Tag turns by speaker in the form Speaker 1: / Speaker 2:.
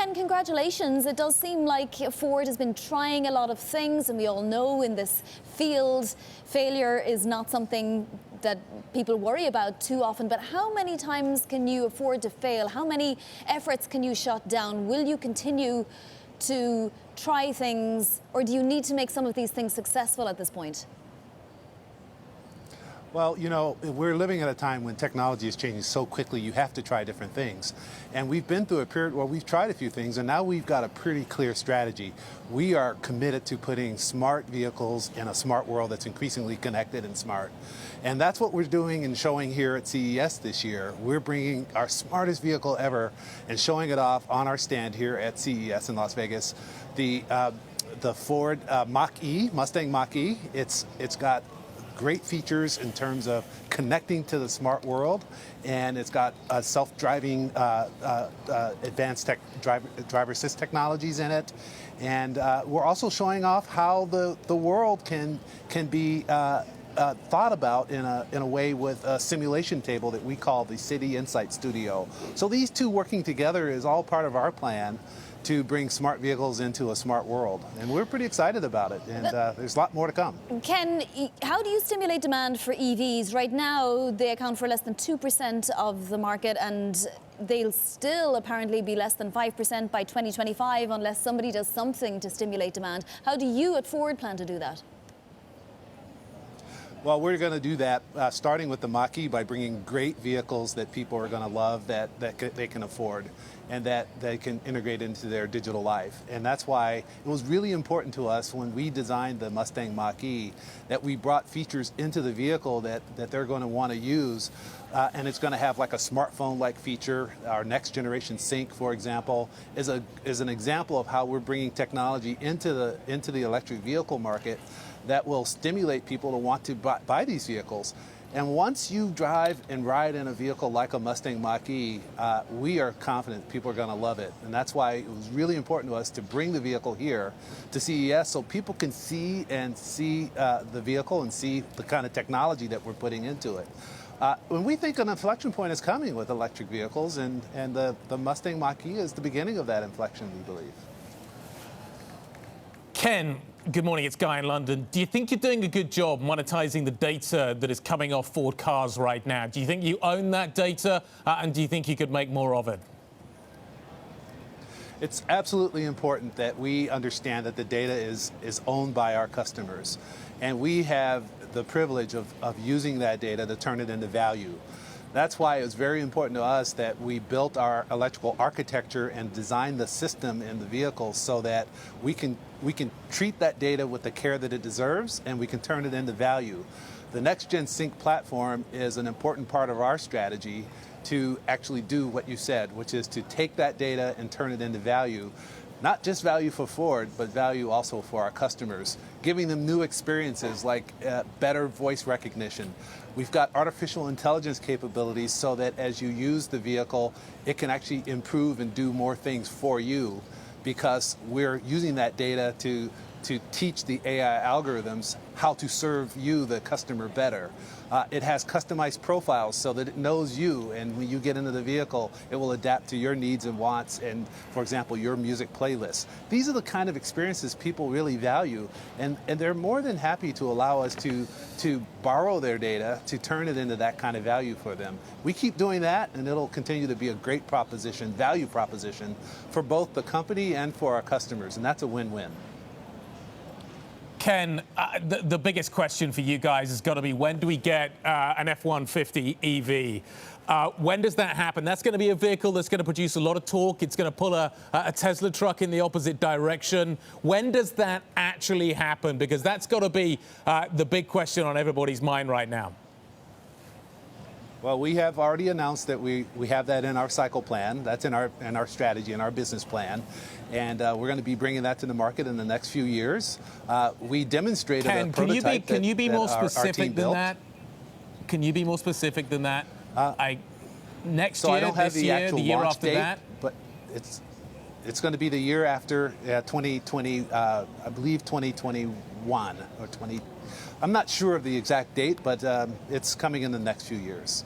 Speaker 1: Ken, congratulations. It does seem like Ford has been trying a lot of things, and we all know in this field, failure is not something that people worry about too often. But how many times can you afford to fail? How many efforts can you shut down? Will you continue to try things, or do you need to make some of these things successful at this point?
Speaker 2: Well, you know, we're living at a time when technology is changing so quickly, you have to try different things. And we've been through a period where we've tried a few things, and now we've got a pretty clear strategy. We are committed to putting smart vehicles in a smart world that's increasingly connected and smart. And that's what we're doing and showing here at CES this year. We're bringing our smartest vehicle ever and showing it off on our stand here at CES in Las Vegas. The Ford Mach-E, Mustang Mach-E, it's got great features in terms of connecting to the smart world, and it's got self-driving advanced driver assist technologies in it. And we're also showing off how the world can be thought about in a way with a simulation table that we call the City Insight Studio. So these two working together is all part of our plan to bring smart vehicles into a smart world. And we're pretty excited about it, and there's a lot more to come.
Speaker 1: Ken, how do you stimulate demand for EVs? Right now, they account for less than 2% of the market, and they'll still apparently be less than 5% by 2025 unless somebody does something to stimulate demand. How do you at Ford plan to do that?
Speaker 2: Well, we're going to do that starting with the Mach-E by bringing great vehicles that people are going to love, that they can afford, and that they can integrate into their digital life. And that's why it was really important to us when we designed the Mustang Mach-E that we brought features into the vehicle that they're going to want to use. And it's going to have like a smartphone-like feature. Our next generation sync, for example, is an example of how we're bringing technology into the electric vehicle market that will stimulate people to want to buy these vehicles. And once you drive and ride in a vehicle like a Mustang Mach-E, we are confident people are going to love it. And that's why it was really important to us to bring the vehicle here to CES so people can see the vehicle and see the kind of technology that we're putting into it. When we think an inflection point is coming with electric vehicles, and the Mustang Mach-E is the beginning of that inflection, we believe.
Speaker 3: Ken, good morning, it's Guy in London. Do you think you're doing a good job monetizing the data that is coming off Ford cars right now? Do you think you own that data, and do you think you could make more of it?
Speaker 2: It's absolutely important that we understand that the data is owned by our customers. And we have the privilege of using that data to turn it into value. That's why it was very important to us that we built our electrical architecture and designed the system in the vehicle so that we can treat that data with the care that it deserves, and we can turn it into value. The next-gen sync platform is an important part of our strategy to actually do what you said, which is to take that data and turn it into value. Not just value for Ford, but value also for our customers, giving them new experiences like better voice recognition. We've got artificial intelligence capabilities so that as you use the vehicle, it can actually improve and do more things for you, because we're using that data to teach the AI algorithms how to serve you, the customer, better. It has customized profiles so that it knows you, and when you get into the vehicle, it will adapt to your needs and wants and, for example, your music playlist. These are the kind of experiences people really value, and they're more than happy to allow us to borrow their data to turn it into that kind of value for them. We keep doing that, and it'll continue to be a great proposition, value proposition, for both the company and for our customers, and that's a win-win.
Speaker 3: Ken, the biggest question for you guys has got to be, when do we get an F-150 EV? When does that happen? That's going to be a vehicle that's going to produce a lot of torque. It's going to pull a Tesla truck in the opposite direction. When does that actually happen? Because that's got to be the big question on everybody's mind right now.
Speaker 2: Well, we have already announced that we have that in our cycle plan. That's in our strategy, in our business plan. And we're going to be bringing that to the market in the next few years. We demonstrated a prototype
Speaker 3: Can you be more specific than that? Can you be more specific than that? Next year,
Speaker 2: I don't have
Speaker 3: this
Speaker 2: the
Speaker 3: year,
Speaker 2: actual
Speaker 3: the year
Speaker 2: launch
Speaker 3: after
Speaker 2: date,
Speaker 3: that?
Speaker 2: but it's going to be the year after 2020, I believe 2021 or 20. I'm not sure of the exact date, but it's coming in the next few years.